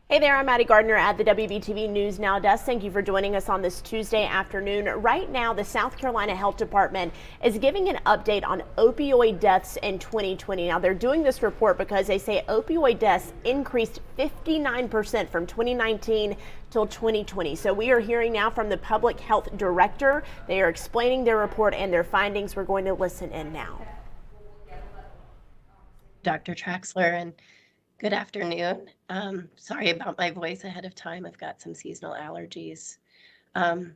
Hey there, I'm Maddie Gardner at the WBTV News Now desk. Thank you for joining us on this Tuesday afternoon. Right now, the South Carolina Health Department is giving an update on opioid deaths in 2020. Now, they're doing this report because they say opioid deaths increased 59% from 2019 till 2020. So we are hearing now from the public health director. They are explaining their report and their findings. We're going to listen in now. Dr. Traxler, and good afternoon. Sorry about my voice ahead of time. I've got some seasonal allergies. As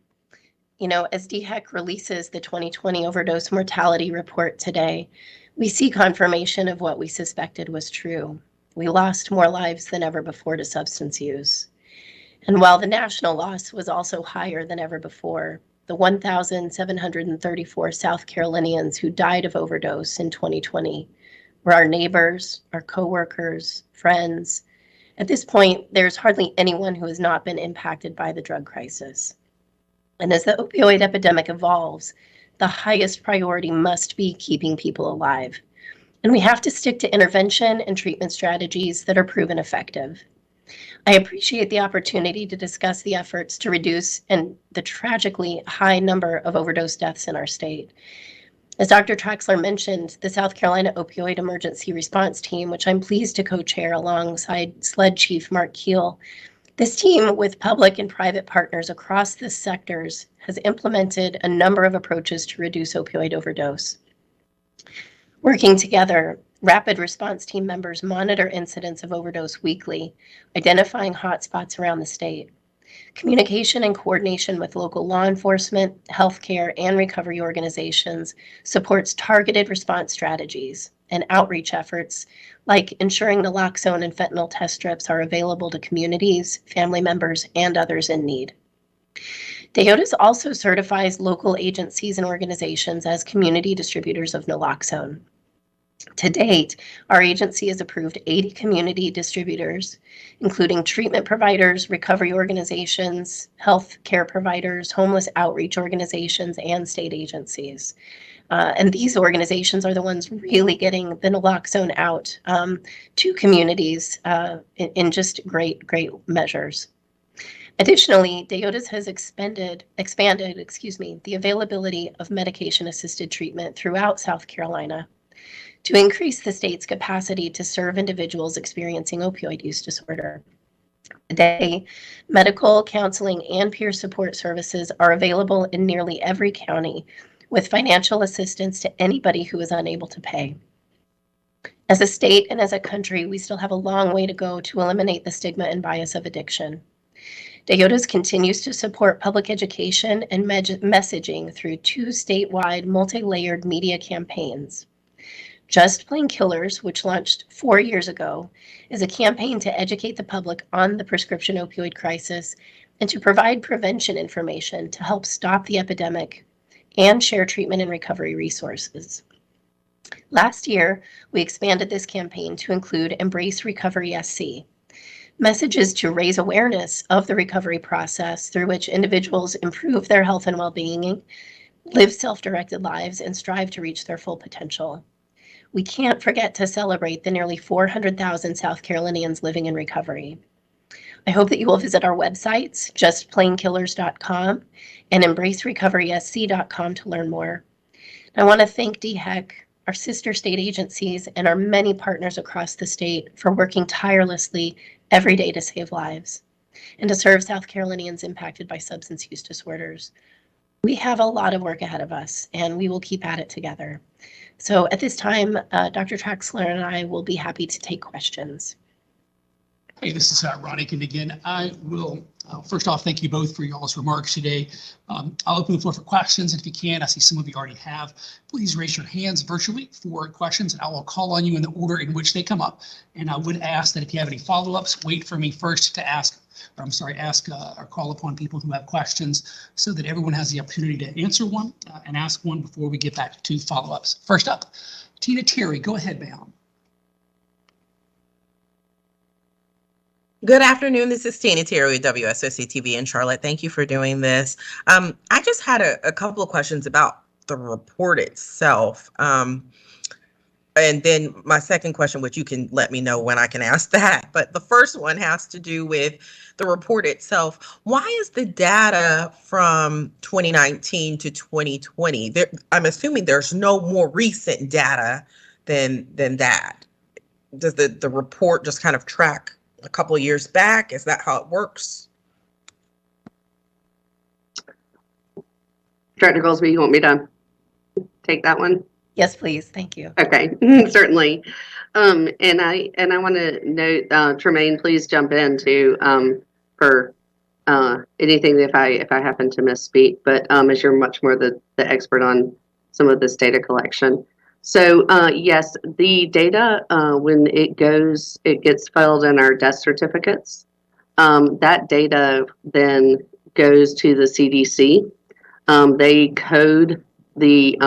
DHEC releases the 2020 overdose mortality report today, we see confirmation of what we suspected was true. We lost more lives than ever before to substance use. And while the national loss was also higher than ever before, the 1,734 South Carolinians who died of overdose in 2020 were our neighbors, our coworkers, friends. At this point, there's hardly anyone who has not been impacted by the drug crisis. And as the opioid epidemic evolves, the highest priority must be keeping people alive. And we have to stick to intervention and treatment strategies that are proven effective. I appreciate the opportunity to discuss the efforts to reduce the tragically high number of overdose deaths in our state. As Dr. Traxler mentioned, the South Carolina Opioid Emergency Response Team, which I'm pleased to co-chair alongside SLED Chief Mark Keel, this team with public and private partners across the sectors has implemented a number of approaches to reduce opioid overdose. Working together, rapid response team members monitor incidents of overdose weekly, identifying hotspots around the state. Communication and coordination with local law enforcement, healthcare, and recovery organizations supports targeted response strategies and outreach efforts like ensuring naloxone and fentanyl test strips are available to communities, family members, and others in need. DEODAS also certifies local agencies and organizations as community distributors of naloxone. To date, our agency has approved 80 community distributors, including treatment providers, recovery organizations, health care providers, homeless outreach organizations, and state agencies. And these organizations are the ones really getting the naloxone out to communities in just great measures. Additionally, DEODAS has expanded the availability of medication-assisted treatment throughout South Carolina to increase the state's capacity to serve individuals experiencing opioid use disorder. Today, medical, counseling, and peer support services are available in nearly every county, with financial assistance to anybody who is unable to pay. As a state and as a country, we still have a long way to go to eliminate the stigma and bias of addiction. DEODAS continues to support public education and messaging through 2 statewide multi-layered media campaigns. Just Plain Killers, which launched 4 years ago, is a campaign to educate the public on the prescription opioid crisis and to provide prevention information to help stop the epidemic and share treatment and recovery resources. Last year, we expanded this campaign to include Embrace Recovery SC, messages to raise awareness of the recovery process through which individuals improve their health and well-being, live self-directed lives, and strive to reach their full potential. We can't forget to celebrate the nearly 400,000 South Carolinians living in recovery. I hope that you will visit our websites, justplainkillers.com and embracerecoverysc.com to learn more. I want to thank DHEC, our sister state agencies, and our many partners across the state for working tirelessly every day to save lives and to serve South Carolinians impacted by substance use disorders. We have a lot of work ahead of us, and we will keep at it together. So at this time, Dr. Traxler and I will be happy to take questions. Hey, this is Ron Aiken again. I will, first off, thank you both for y'all's remarks today. I'll open the floor for questions. And if you can, I see some of you already have, please raise your hands virtually for questions, and I will call on you in the order in which they come up. And I would ask that if you have any follow-ups, wait for me first to ask or call upon people who have questions so that everyone has the opportunity to answer one and ask one before we get back to follow-ups. First up, Tina Terry, go ahead, ma'am. Good afternoon. This is Tina Terry with WSOC TV in Charlotte. Thank you for doing this. I just had a couple of questions about the report itself. And then my second question, which you can let me know when I can ask that, but the first one has to do with the report itself. Why is the data from 2019 to 2020? I'm assuming there's no more recent data than that. Does the report just kind of track a couple of years back? Is that how it works? Director Goldsby, you want me to take that one? Yes, please. Thank you. Okay, certainly. And I want to note, Tremaine, please jump in too, for anything if I happen to misspeak. But as you're much more the expert on some of this data collection. So yes, the data when it gets filed in our death certificates. That data then goes to the CDC. They code the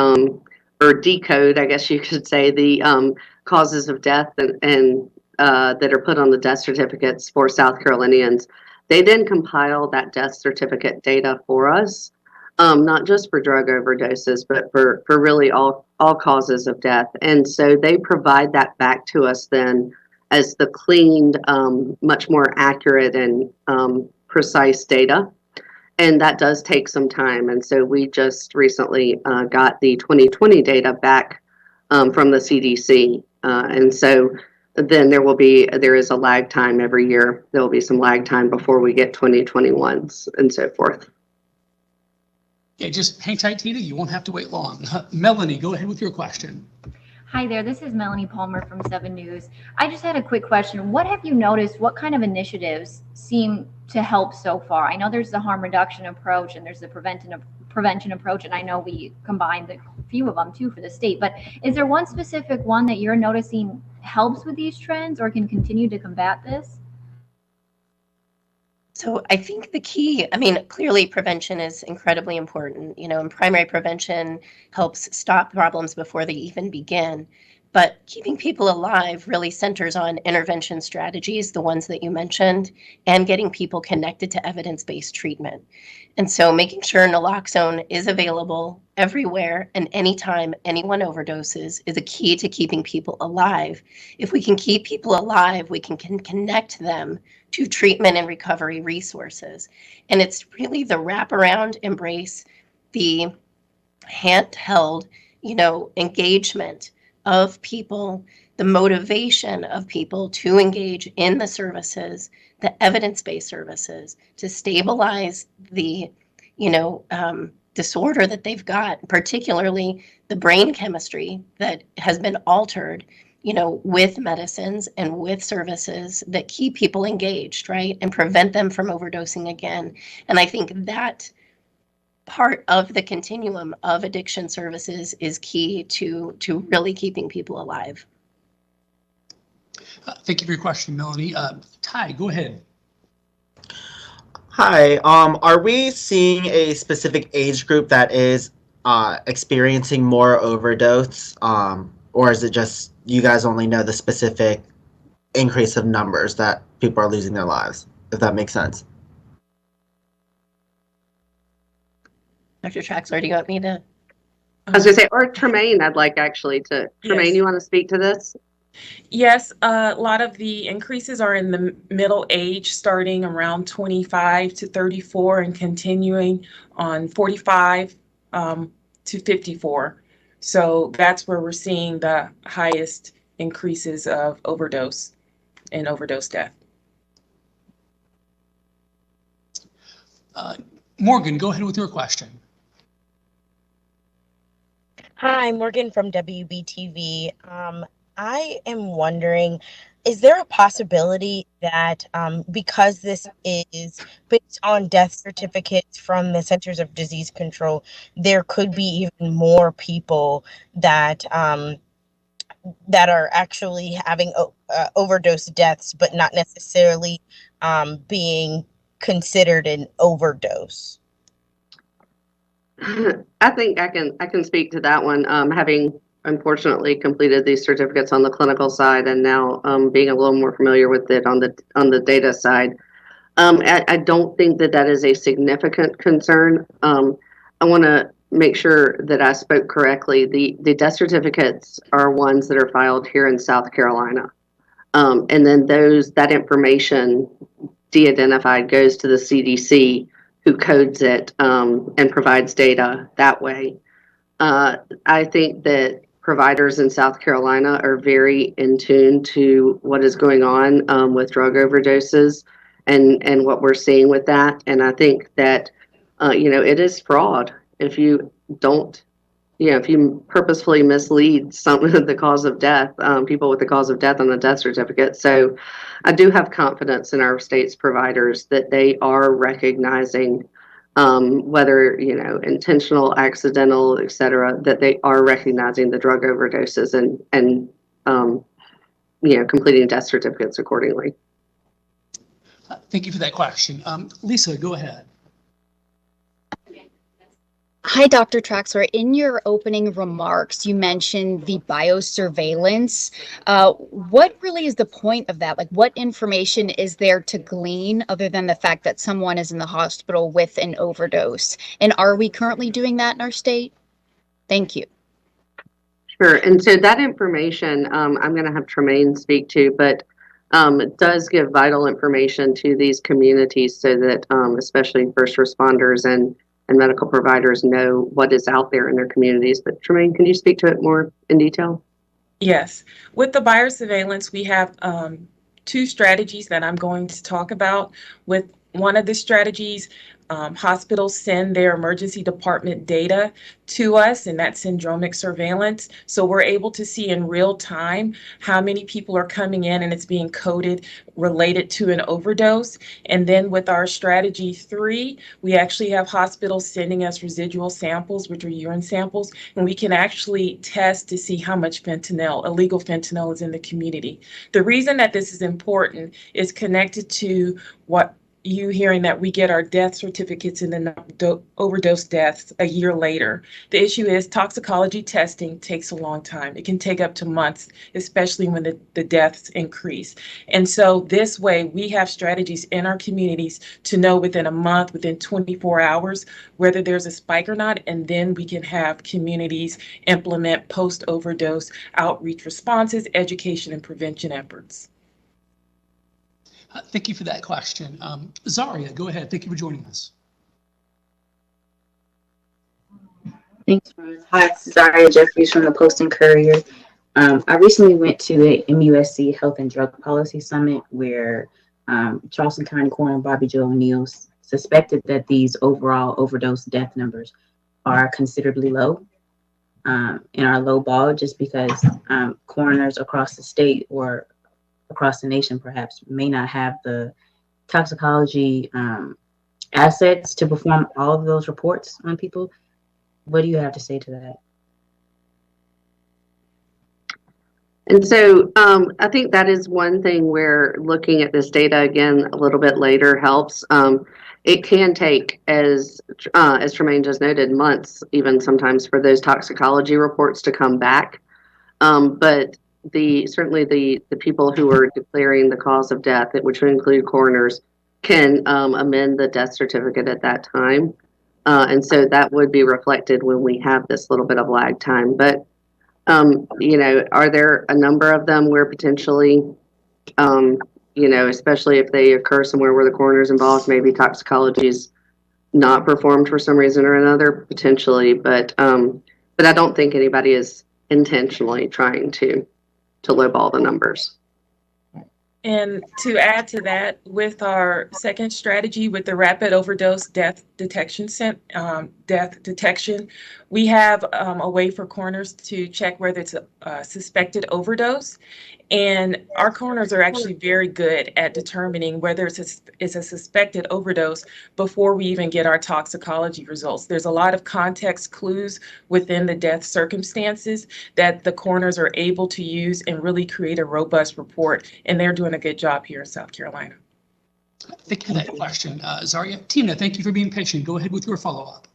or decode, I guess you could say, the causes of death and that are put on the death certificates for South Carolinians. They then compile that death certificate data for us, not just for drug overdoses, but for really all causes of death. And so they provide that back to us then as the cleaned, much more accurate and precise data. And that does take some time. And so we just recently got the 2020 data back from the CDC. And so then there is a lag time every year. There will be some lag time before we get 2021s and so forth. Yeah, just hang tight, Tina. You won't have to wait long. Melanie, go ahead with your question. Hi there, this is Melanie Palmer from 7 News. I just had a quick question. What have you noticed? What kind of initiatives seem to help so far? I know there's the harm reduction approach and there's the prevention approach, and I know we combined a few of them too for the state. But is there one specific one that you're noticing helps with these trends or can continue to combat this? So I think the key, clearly prevention is incredibly important, and primary prevention helps stop problems before they even begin. But keeping people alive really centers on intervention strategies, the ones that you mentioned, and getting people connected to evidence-based treatment. And so making sure naloxone is available everywhere and anytime anyone overdoses is a key to keeping people alive. If we can keep people alive, we can connect them to treatment and recovery resources. And it's really the wraparound embrace, the handheld, engagement of people, the motivation of people to engage in the services, the evidence-based services, to stabilize the, disorder that they've got, particularly the brain chemistry that has been altered, with medicines and with services that keep people engaged, right, and prevent them from overdosing again. And I think that part of the continuum of addiction services is key to really keeping people alive. Thank you for your question, Melanie. Ty, go ahead. Hi, are we seeing a specific age group that is experiencing more overdose, or is it just you guys only know the specific increase of numbers that people are losing their lives, if that makes sense? Dr. Traxler, do you want me to? I was going to say, or Tremaine, I'd like actually to, Tremaine, Yes. you want to speak to this? Yes, a lot of the increases are in the middle age, starting around 25 to 34 and continuing on 45 to 54. So that's where we're seeing the highest increases of overdose and overdose death. Morgan, go ahead with your question. Hi, Morgan from WBTV. I am wondering, is there a possibility that because this is based on death certificates from the Centers of Disease Control, there could be even more people that that are actually having overdose deaths, but not necessarily being considered an overdose? I think I can speak to that one. Having unfortunately completed these certificates on the clinical side, and now being a little more familiar with it on the data side, I don't think that is a significant concern. I want to make sure that I spoke correctly. The death certificates are ones that are filed here in South Carolina. And then that information de-identified goes to the CDC, who codes it and provides data that way. I think that providers in South Carolina are very in tune to what is going on with drug overdoses and what we're seeing with that. And I think that, it is fraud if you don't, if you purposefully mislead some of the cause of death, people with the cause of death on the death certificate. So I do have confidence in our state's providers that they are recognizing whether, intentional, accidental, et cetera, that they are recognizing the drug overdoses and completing death certificates accordingly. Thank you for that question. Lisa, go ahead. Hi, Dr. Traxler. In your opening remarks, you mentioned the biosurveillance. What really is the point of that? Like, what information is there to glean other than the fact that someone is in the hospital with an overdose? And are we currently doing that in our state? Thank you. Sure. And so that information, I'm going to have Tremaine speak to, but it does give vital information to these communities so that especially first responders and medical providers know what is out there in their communities. But Tremaine, can you speak to it more in detail? Yes. With the biosurveillance, we have two strategies that I'm going to talk about. With one of the strategies, hospitals send their emergency department data to us, and that's syndromic surveillance. So we're able to see in real time how many people are coming in and it's being coded related to an overdose. And then with our strategy 3, we actually have hospitals sending us residual samples, which are urine samples, and we can actually test to see how much fentanyl, illegal fentanyl, is in the community. The reason that this is important is connected to what you hearing that we get our death certificates in the overdose deaths a year later. The issue is toxicology testing takes a long time. It can take up to months, especially when the deaths increase. And so this way we have strategies in our communities to know within a month, within 24 hours, whether there's a spike or not, and then we can have communities implement post-overdose outreach responses, education, and prevention efforts. Thank you for that question. Zaria, go ahead. Thank you for joining us. Thanks, Ron. Hi, this is Zaria Jeffries from the Post and Courier. I recently went to the MUSC Health and Drug Policy Summit where Charleston County Coroner Bobby Joe O'Neill suspected that these overall overdose death numbers are considerably low and are lowball just because coroners across the state or across the nation perhaps may not have the toxicology assets to perform all of those reports on people. What do you have to say to that? And so I think that is one thing where looking at this data again a little bit later helps. It can take, as Tremaine just noted, months, even sometimes, for those toxicology reports to come back. But certainly the people who are declaring the cause of death, which would include coroners, can amend the death certificate at that time. And so that would be reflected when we have this little bit of lag time. But, are there a number of them where potentially, especially if they occur somewhere where the coroner's involved, maybe toxicology is not performed for some reason or another, potentially. But I don't think anybody is intentionally trying to lowball the numbers. And to add to that, with our second strategy with the rapid overdose death detection, we have a way for coroners to check whether it's a suspected overdose. And our coroners are actually very good at determining whether it's a suspected overdose before we even get our toxicology results. There's a lot of context clues within the death circumstances that the coroners are able to use and really create a robust report. And they're doing a good job here in South Carolina. Thank you for that question, Zaria. Tina, thank you for being patient. Go ahead with your follow-up.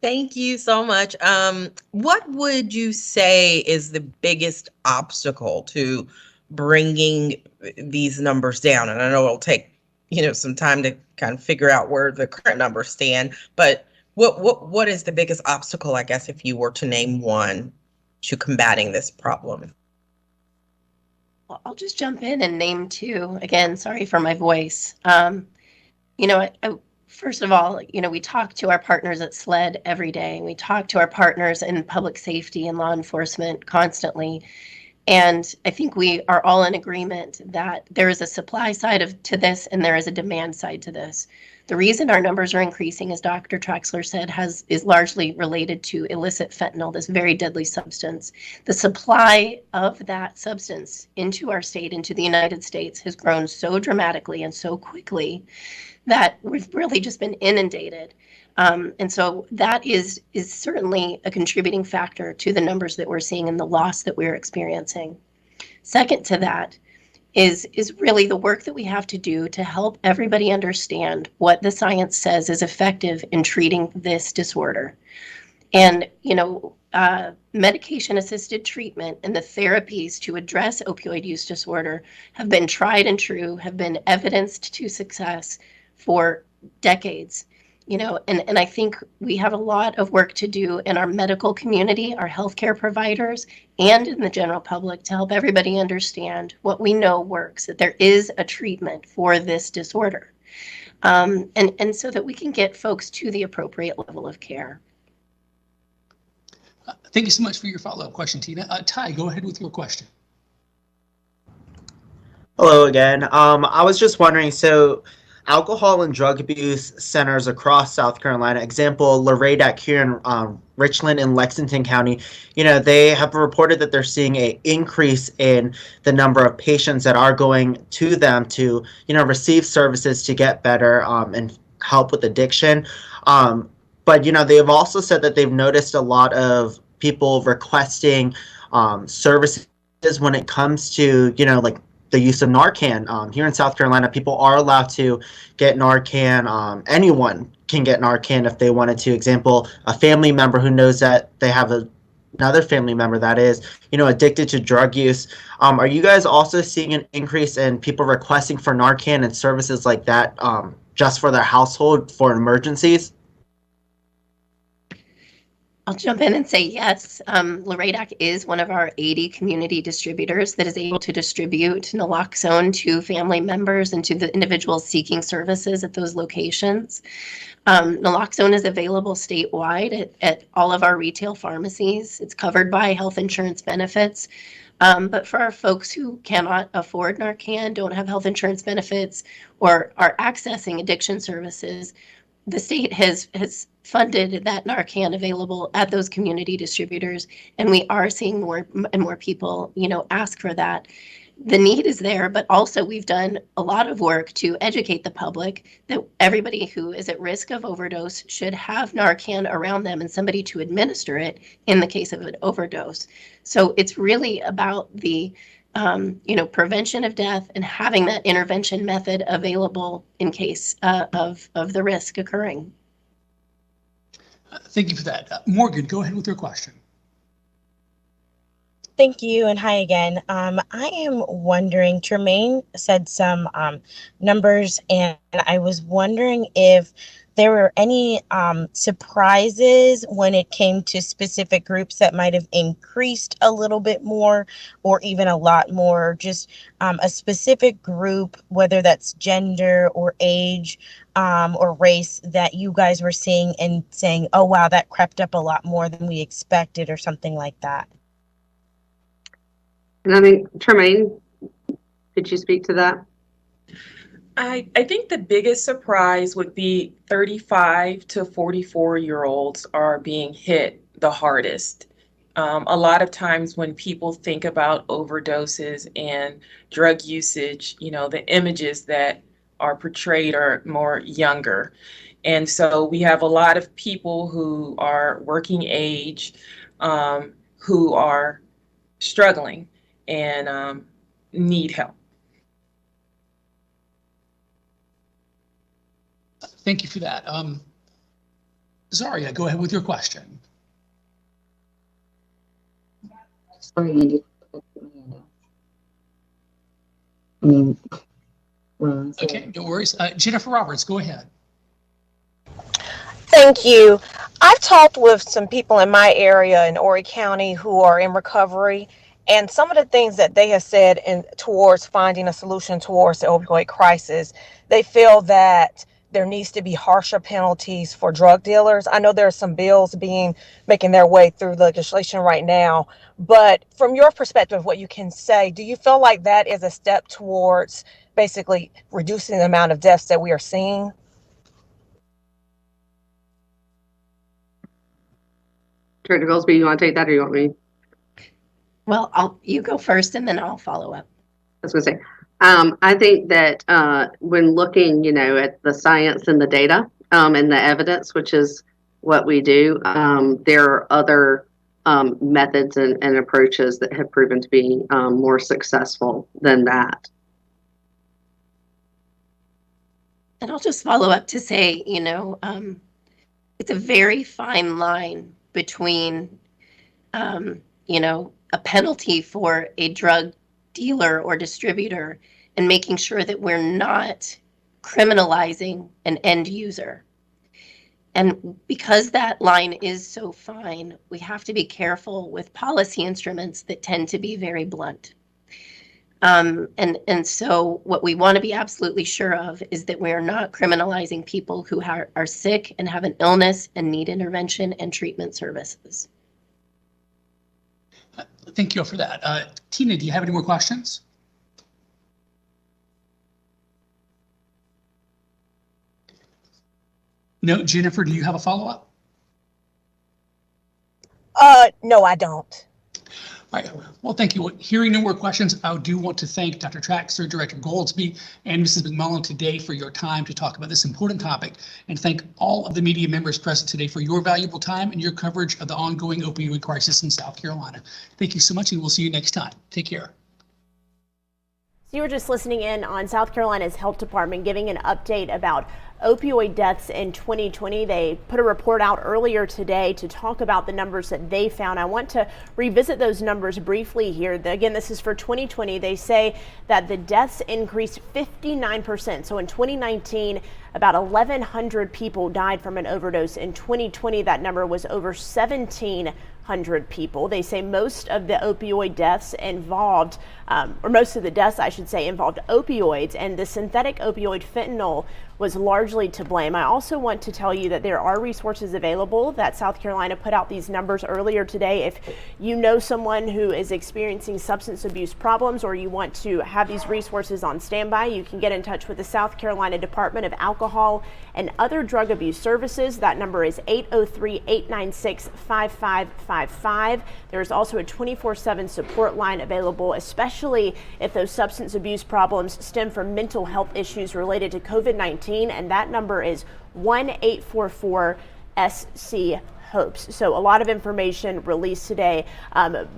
Thank you so much. What would you say is the biggest obstacle to bringing these numbers down? And I know it'll take some time to kind of figure out where the current numbers stand. But what is the biggest obstacle, I guess, if you were to name one, to combating this problem? Well, I'll just jump in and name two. Again, sorry for my voice. First of all, we talk to our partners at SLED every day. We talk to our partners in public safety and law enforcement constantly. And I think we are all in agreement that there is a supply side to this and there is a demand side to this. The reason our numbers are increasing, as Dr. Traxler said, is largely related to illicit fentanyl, this very deadly substance. The supply of that substance into our state, into the United States, has grown so dramatically and so quickly that we've really just been inundated. And so that is certainly a contributing factor to the numbers that we're seeing and the loss that we're experiencing. Second to that is really the work that we have to do to help everybody understand what the science says is effective in treating this disorder. And, medication-assisted treatment and the therapies to address opioid use disorder have been tried and true, have been evidenced to success for decades. And I think we have a lot of work to do in our medical community, our healthcare providers, and in the general public to help everybody understand what we know works, that there is a treatment for this disorder, and so that we can get folks to the appropriate level of care. Thank you so much for your follow-up question, Tina. Ty, go ahead with your question. Hello again. I was just wondering, so alcohol and drug abuse centers across South Carolina, example, Loredac here in Richland and Lexington County, they have reported that they're seeing an increase in the number of patients that are going to them to, receive services to get better and help with addiction. But, they've also said that they've noticed a lot of people requesting services when it comes to, like the use of Narcan. Here in South Carolina, people are allowed to get Narcan. Anyone can get Narcan if they wanted to. Example, a family member who knows that they have another family member that is, addicted to drug use. Are you guys also seeing an increase in people requesting for Narcan and services like that just for their household for emergencies? I'll jump in and say yes. Loredac is one of our 80 community distributors that is able to distribute naloxone to family members and to the individuals seeking services at those locations. Naloxone is available statewide at all of our retail pharmacies. It's covered by health insurance benefits. But for our folks who cannot afford Narcan, don't have health insurance benefits, or are accessing addiction services, the state has funded that Narcan available at those community distributors, and we are seeing more and more people, ask for that. The need is there, but also we've done a lot of work to educate the public that everybody who is at risk of overdose should have Narcan around them and somebody to administer it in the case of an overdose. So it's really about the prevention of death and having that intervention method available in case of the risk occurring. Thank you for that. Morgan, go ahead with your question. Thank you, and hi again. I am wondering, Tremaine said some numbers, and I was wondering if there were any surprises when it came to specific groups that might have increased a little bit more or even a lot more, just a specific group, whether that's gender or age or race, that you guys were seeing and saying, oh, wow, that crept up a lot more than we expected or something like that. And I mean, Tremaine, could you speak to that? I think the biggest surprise would be 35 to 44-year-olds are being hit the hardest. A lot of times when people think about overdoses and drug usage, the images that are portrayed are more younger. And so we have a lot of people who are working age, who are struggling and need help. Thank you for that. Zaria, go ahead with your question. Sorry, Andy. I mean, Okay, no worries. Jennifer Roberts, go ahead. Thank you. I've talked with some people in my area in Horry County who are in recovery, and some of the things that they have said towards finding a solution towards the opioid crisis, they feel that there needs to be harsher penalties for drug dealers. I know there are some bills making their way through legislation right now, but from your perspective, what you can say, do you feel like that is a step towards basically reducing the amount of deaths that we are seeing? Director Goldsby, you want to take that or you want me? Well, you go first and then I'll follow up. I was going to say, I think that when looking, at the science and the data and the evidence, which is what we do, there are other methods and approaches that have proven to be more successful than that. And I'll just follow up to say, it's a very fine line between, a penalty for a drug dealer or distributor and making sure that we're not criminalizing an end user. And because that line is so fine, we have to be careful with policy instruments that tend to be very blunt. And so what we want to be absolutely sure of is that we are not criminalizing people who are sick and have an illness and need intervention and treatment services. Thank you for that. Tina, do you have any more questions? No. Jennifer, do you have a follow-up? No, I don't. All right. Well, thank you. Hearing no more questions, I do want to thank Dr. Traxler, Director Goldsby, and Mrs. McMullen today for your time to talk about this important topic, and thank all of the media members present today for your valuable time and your coverage of the ongoing opioid crisis in South Carolina. Thank you so much, and we'll see you next time. Take care. So you were just listening in on South Carolina's Health Department giving an update about opioid deaths in 2020. They put a report out earlier today to talk about the numbers that they found. I want to revisit those numbers briefly here. Again, this is for 2020. They say that the deaths increased 59%. So in 2019, about 1,100 people died from an overdose. In 2020, that number was over 1,700 people. They say most of the opioid deaths involved, or most of the deaths, I should say, involved opioids, and the synthetic opioid fentanyl was largely to blame. I also want to tell you that there are resources available that South Carolina put out these numbers earlier today. If you know someone who is experiencing substance abuse problems or you want to have these resources on standby, you can get in touch with the South Carolina Department of Alcohol and Other Drug Abuse Services. That number is 803-896-5555. There's also a 24/7 support line available, especially if those substance abuse problems stem from mental health issues related to COVID-19. And that number is 1-844-SC hopes. So a lot of information released today.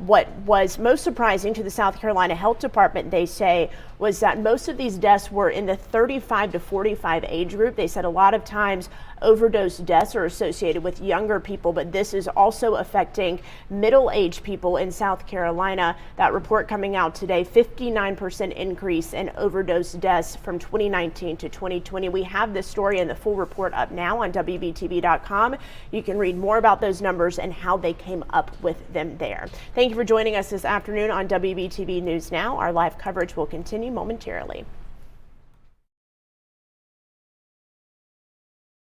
What was most surprising to the South Carolina Health Department, they say, was that most of these deaths were in the 35 to 45 age group. They said a lot of times overdose deaths are associated with younger people, but this is also affecting middle-aged people in South Carolina. That report coming out today, 59% increase in overdose deaths from 2019 to 2020. We have this story and the full report up now on WBTV.com. You can read more about those numbers and how they came up with them there. Thank you for joining us this afternoon on WBTV News Now. Our live coverage will continue momentarily.